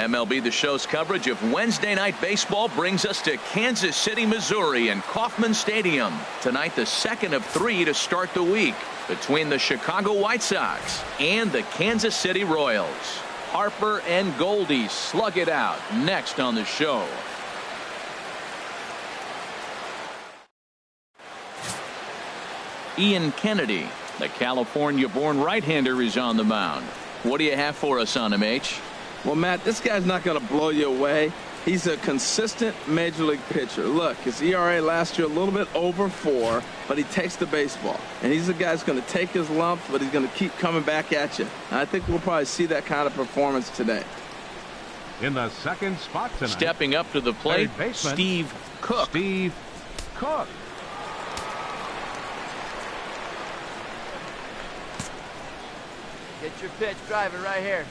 MLB The Show's coverage of Wednesday night baseball brings us to Kansas City, Missouri and Kauffman Stadium. Tonight, the second of 3 to start the week between the Chicago White Sox and the Kansas City Royals. Harper and Goldie slug it out next on the show. Ian Kennedy, the California-born right-hander, is on the mound. What do you have for us on him, H? Well, Matt, this guy's not going to blow you away. He's a consistent major league pitcher. Look, his ERA last year a little bit over 4, but he takes the baseball. And he's a guy who's going to take his lumps, but he's going to keep coming back at you. And I think we'll probably see that kind of performance today. In the second spot tonight, stepping up to the plate, Steve Cook. Steve Cook. Get your pitch, drive it right here.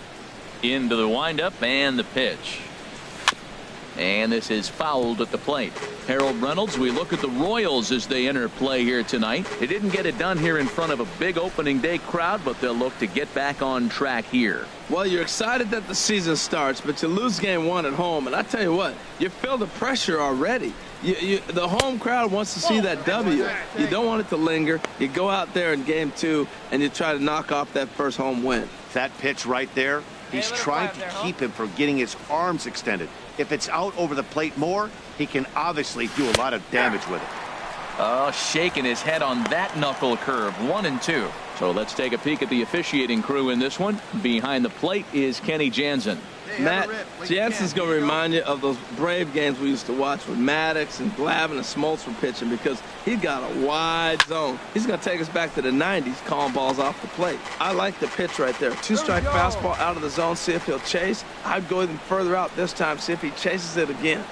Into the windup and the pitch. And this is fouled at the plate. Harold Reynolds, we look at the Royals as they enter play here tonight. They didn't get it done here in front of a big opening day crowd, but they'll look to get back on track here. Well, you're excited that the season starts, but you lose game 1 at home. And I tell you what, you feel the pressure already. The home crowd wants to see that W. You don't want it to linger. You go out there in game 2 and you try to knock off that first home win. That pitch right there, he's trying to keep him from getting his arms extended. If it's out over the plate more, he can obviously do a lot of damage with it. Oh, shaking his head on that knuckle curve. 1-2. So let's take a peek at the officiating crew in this one. Behind the plate is Kenny Jansen. Matt, Jansen's going to remind you of those Brave games we used to watch with Maddox and Glavine and Smoltz were pitching, because he's got a wide zone. He's going to take us back to the 90s, calling balls off the plate. I like the pitch right there. 2-strike fastball out of the zone, see if he'll chase. I'd go even further out this time, see if he chases it again.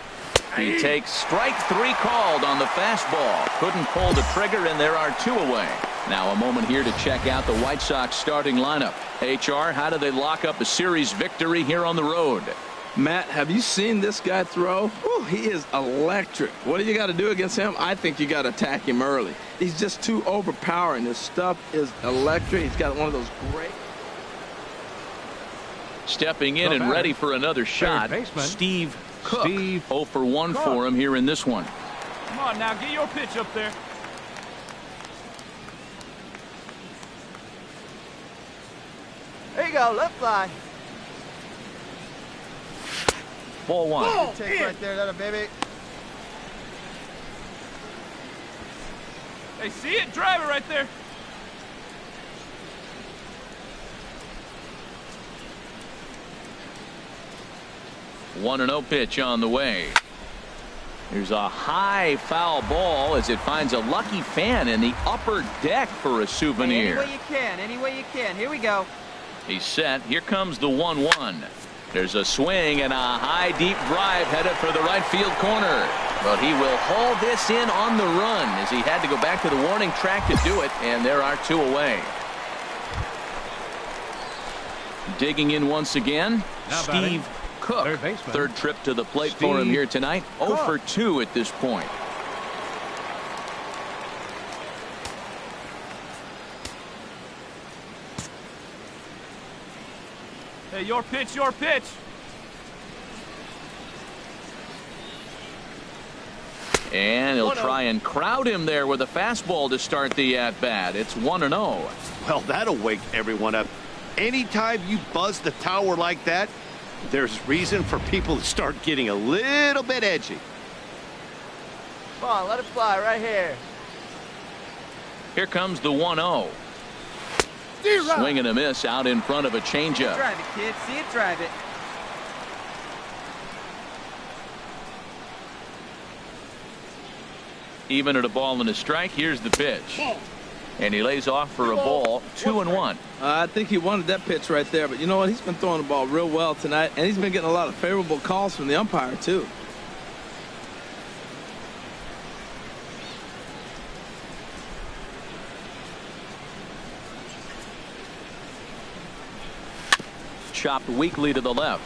He takes strike 3 called on the fastball. Couldn't pull the trigger, and there are 2 away. Now a moment here to check out the White Sox starting lineup. HR, how do they lock up a series victory here on the road? Matt, have you seen this guy throw? Whew, he is electric. What do you got to do against him? I think you got to attack him early. He's just too overpowering. His stuff is electric. He's got one of those great. Stepping in and ready for another shot, Steve Cook. 0 for 1 for him here in this one. Come on now, get your pitch up there. There you go, left fly. Ball 1. Take right there, that a baby. Hey, see it? Drive it right there. One 1-0 pitch on the way. There's a high foul ball as it finds a lucky fan in the upper deck for a souvenir. Any way you can, any way you can. Here we go. He's set. Here comes the 1-1. There's a swing and a high deep drive headed for the right field corner. But he will haul this in on the run as he had to go back to the warning track to do it, and there are 2 away. Digging in once again, Steve Cook. Third trip to the plate for him here tonight. 0 for 2 at this point. Hey, your pitch, your pitch. And he'll try and crowd him there with a fastball to start the at-bat. It's 1-0. Well, that'll wake everyone up. Anytime you buzz the tower like that, there's reason for people to start getting a little bit edgy. Come on, let it fly right here. Here comes the 1-0. Swing and a miss out in front of a changeup. Drive it, kid. See it, drive it. Even at a ball and a strike, here's the pitch. And he lays off for a ball, 2-1. I think he wanted that pitch right there, but you know what? He's been throwing the ball real well tonight, and he's been getting a lot of favorable calls from the umpire, too. Chopped weakly to the left.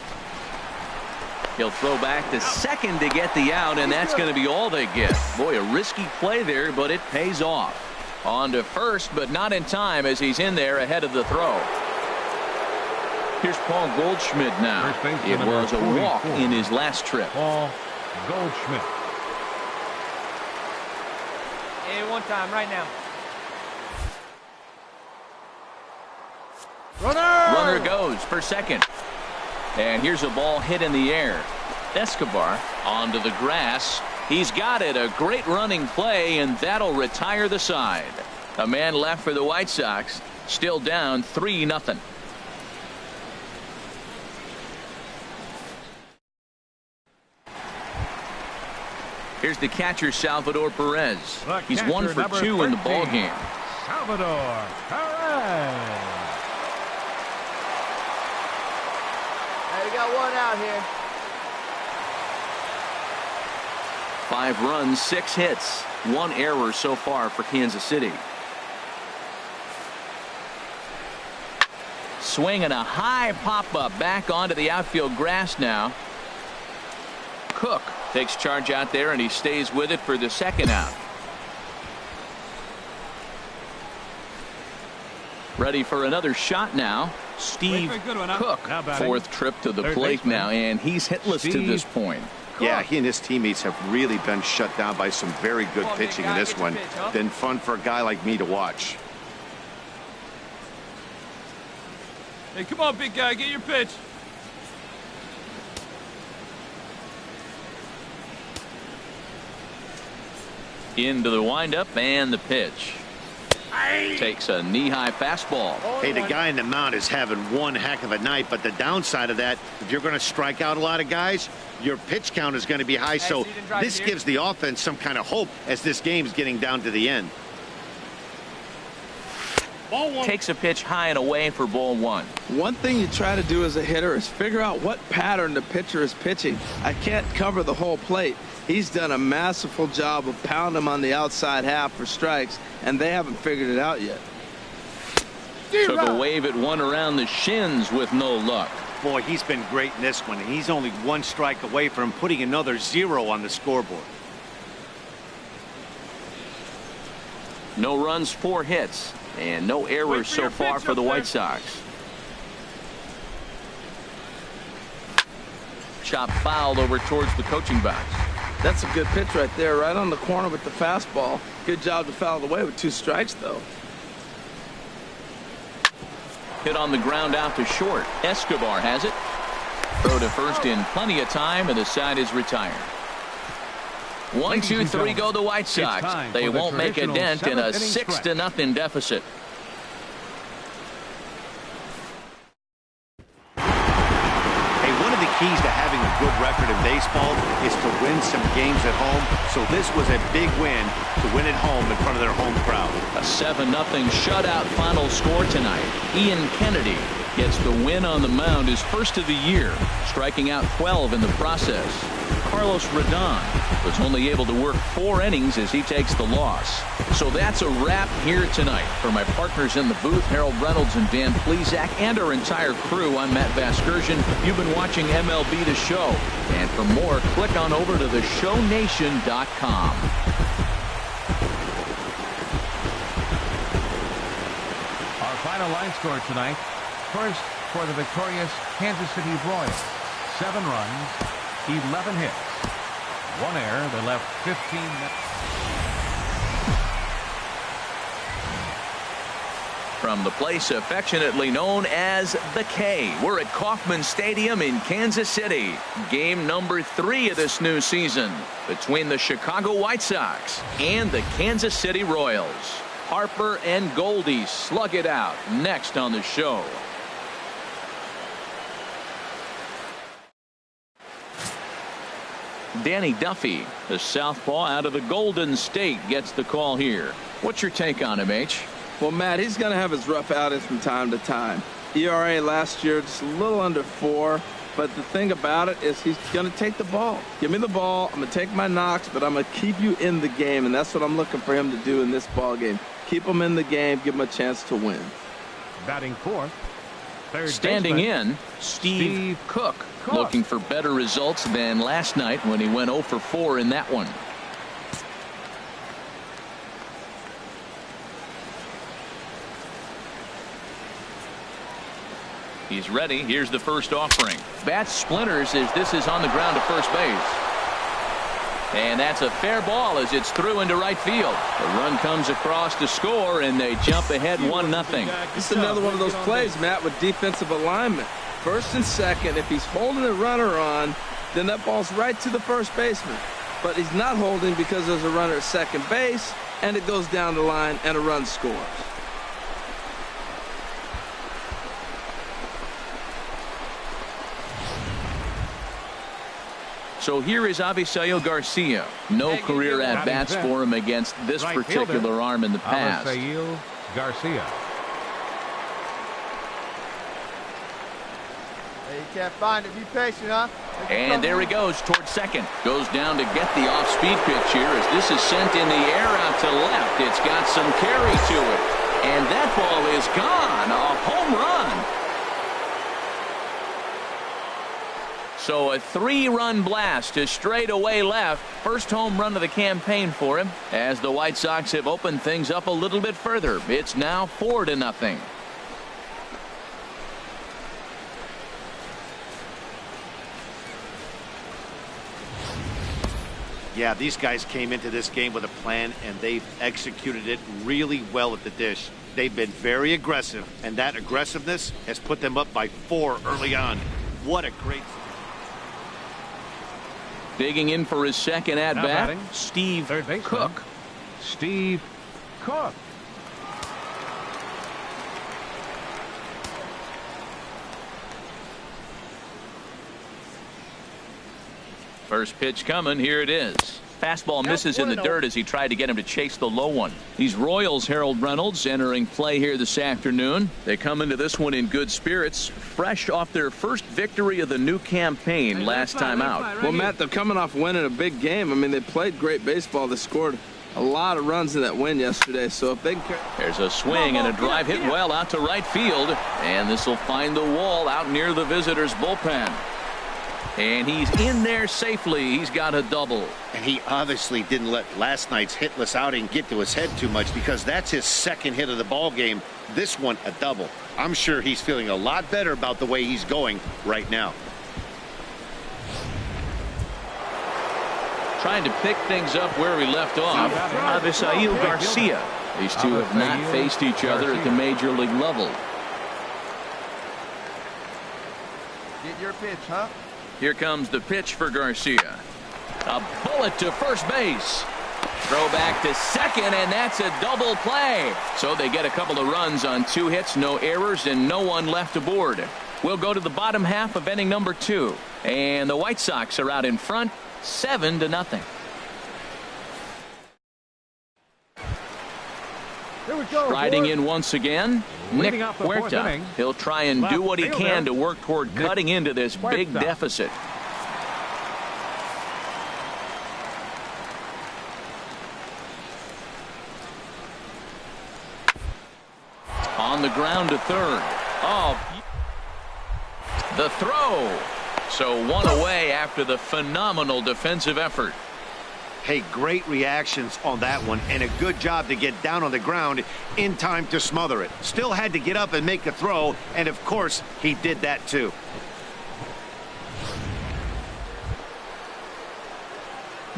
He'll throw back to second to get the out, and that's going to be all they get. Boy, a risky play there, but it pays off. On to first, but not in time as he's in there ahead of the throw. Here's Paul Goldschmidt now. It was a walk in his last trip. Paul Goldschmidt. Hey, one time, right now. Runner Goes for second. And here's a ball hit in the air. Escobar onto the grass. He's got it. A great running play, and that'll retire the side. A man left for the White Sox. Still down 3-0. Here's the catcher, Salvador Perez. He's 1 for 2 in the ball game. Salvador Perez. Hey, we got one out here. 5 runs, 6 hits, 1 error so far for Kansas City. Swing and a high pop-up back onto the outfield grass now. Cook takes charge out there, and he stays with it for the second out. Ready for another shot now. Steve Cook, 4th trip to the plate now, and he's hitless to this point. Yeah, he and his teammates have really been shut down by some very good pitching in this one. Been fun for a guy like me to watch. Hey, come on, big guy, get your pitch. Into the windup and the pitch. Takes a knee-high fastball. Hey, the guy in the mound is having one heck of a night, but the downside of that, if you're going to strike out a lot of guys, your pitch count is going to be high, so this gives the offense some kind of hope as this game's getting down to the end. Takes a pitch high and away for ball 1. One thing you try to do as a hitter is figure out what pattern the pitcher is pitching. I can't cover the whole plate. He's done a masterful job of pounding him on the outside half for strikes, and they haven't figured it out yet. Took a wave at one around the shins with no luck. Boy, he's been great in this one, and he's only 1 strike away from putting another 0 on the scoreboard. No runs, 4 hits, and no errors so far for the White Sox. Chop fouled over towards the coaching box. That's a good pitch right there, right on the corner with the fastball. Good job to foul it away with 2 strikes, though. Hit on the ground out to short. Escobar has it. Throw to first in plenty of time, and the side is retired. 1, 2, 3 go the White Sox. They won't make a dent in a 6-0 deficit. Hey, one of the keys to having a good record in baseball is to win some games at home. So this was a big win to win at home in front of their home crowd. A 7-0 shutout final score tonight. Ian Kennedy gets the win on the mound, his first of the year, striking out 12 in the process. Carlos Rodon was only able to work 4 innings as he takes the loss. So that's a wrap here tonight. For my partners in the booth, Harold Reynolds and Dan Plesac, and our entire crew, I'm Matt Vasgersian. You've been watching MLB The Show. And for more, click on over to theshownation.com. Our final line score tonight. First, for the victorious Kansas City Royals, 7 runs, 11 hits, 1 error. They left 15 minutes. From the place affectionately known as the K, we're at Kauffman Stadium in Kansas City. Game number 3 of this new season between the Chicago White Sox and the Kansas City Royals. Harper and Goldie slug it out next on the show. Danny Duffy, the southpaw out of the Golden State, gets the call here. What's your take on him, H? Well, Matt, he's going to have his rough outings from time to time. ERA last year just a little under 4, but the thing about it is he's going to take the ball. Give me the ball. I'm going to take my knocks, but I'm going to keep you in the game, and that's what I'm looking for him to do in this ball game. Keep him in the game, give him a chance to win. Batting fourth, standing in, Steve Cook. Looking for better results than last night when he went 0 for 4 in that one. He's ready. Here's the first offering. Bat splinters as this is on the ground to first base. And that's a fair ball as it's through into right field. The run comes across to score, and they jump ahead 1-0. This is another one of those plays, Matt, with defensive alignment. First and second, if he's holding the runner on, then that ball's right to the first baseman. But he's not holding because there's a runner at second base, and it goes down the line, and a run scores. So here is Avisail Garcia. No career at-bats for him against this particular arm in the past. Avisail Garcia. Hey, you can't find it. Be patient, huh? And there he goes towards second. Goes down to get the off-speed pitch here as this is sent in the air out to left. It's got some carry to it. And that ball is gone. A home run. So a 3-run blast to straightaway left. First home run of the campaign for him as the White Sox have opened things up a little bit further. It's now 4-0. Yeah, these guys came into this game with a plan, and they've executed it really well at the dish. They've been very aggressive, and that aggressiveness has put them up by 4 early on. What a great... Digging in for his second at-bat, Steve Cook. Steve Cook. First pitch coming. Here it is. Fastball misses in the dirt as he tried to get him to chase the low one. These Royals, Harold Reynolds, entering play here this afternoon. They come into this one in good spirits, fresh off their first victory of the new campaign last time out. Well, Matt, they're coming off winning a big game. I mean, they played great baseball. They scored a lot of runs in that win yesterday. So if they can... There's a swing and a drive hit well out to right field. And this will find the wall out near the visitors' bullpen. And he's in there safely. He's got a double. And he obviously didn't let last night's hitless outing get to his head too much, because that's his second hit of the ball game. This one a double. I'm sure he's feeling a lot better about the way he's going right now. Trying to pick things up where we left off. Avisail Garcia. These two have not faced each other at the major league level. Get your pitch, huh? Here comes the pitch for Garcia. A bullet to first base. Throw back to second, and that's a double play. So they get a couple of runs on 2 hits, no errors, and no one left aboard. We'll go to the bottom half of inning number 2. And the White Sox are out in front, 7-0. Striding in once again, Nick Huerta. He'll try and do what he can to work toward cutting into this big deficit. On the ground to third. Oh, the throw. So 1 away after the phenomenal defensive effort. Hey, great reactions on that one, and a good job to get down on the ground in time to smother it. Still had to get up and make a throw, and of course, he did that too.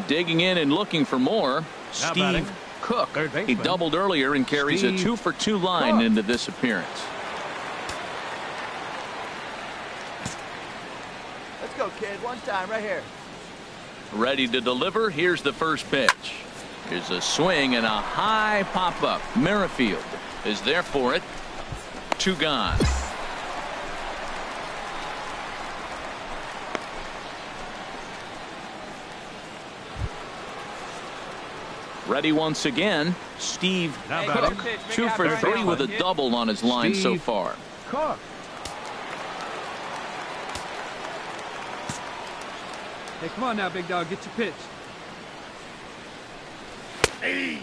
Digging in and looking for more, Steve Cook. He doubled earlier and carries a 2-for-2 line into this appearance. Let's go, kid. One time, right here. Ready to deliver. Here's the first pitch. Here's a swing and a high pop-up. Merrifield is there for it. 2 gone. Ready once again, Steve Cook. 2 for 3 with a double on his line so far. Cook. Hey, come on now, big dog. Get your pitch.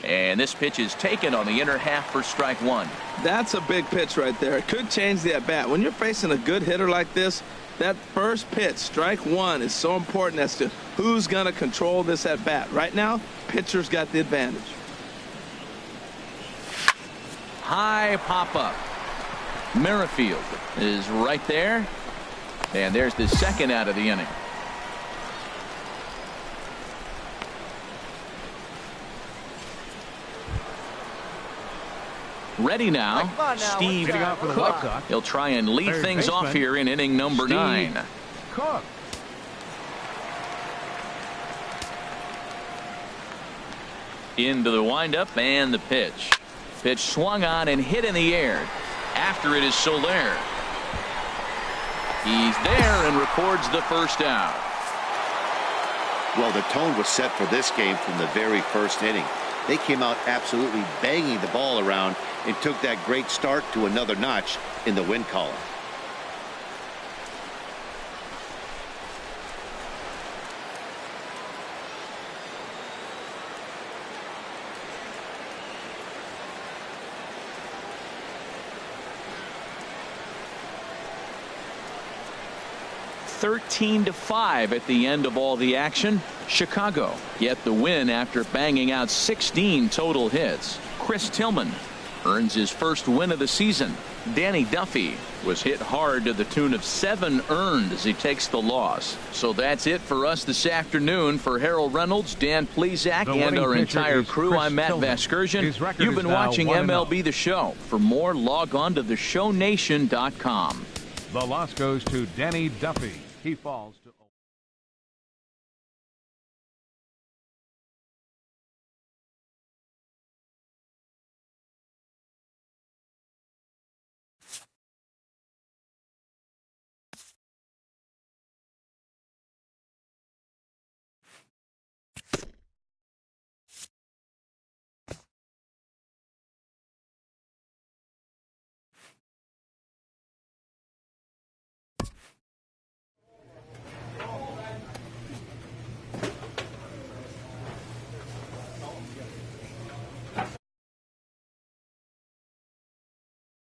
And this pitch is taken on the inner half for strike 1. That's a big pitch right there. It could change the at-bat. When you're facing a good hitter like this, that first pitch, strike 1, is so important as to who's going to control this at-bat. Right now, pitcher's got the advantage. High pop-up. Merrifield is right there. And there's the second out of the inning. Ready now, Steve Cook. He'll try and lead things off here in inning number 9. Cook. Into the windup and the pitch. Pitch swung on and hit in the air. After it is Soler. He's there and records the first out. Well, the tone was set for this game from the very first inning. They came out absolutely banging the ball around and took that great start to another notch in the win column. (13-5) at the end of all the action. Chicago get the win after banging out 16 total hits. Chris Tillman earns his first win of the season. Danny Duffy was hit hard to the tune of 7 earned as he takes the loss. So that's it for us this afternoon. For Harold Reynolds, Dan Plesac, and our entire crew, I'm Matt Vasgersian. You've been watching MLB The Show. For more, log on to theshownation.com. The loss goes to Danny Duffy. He falls to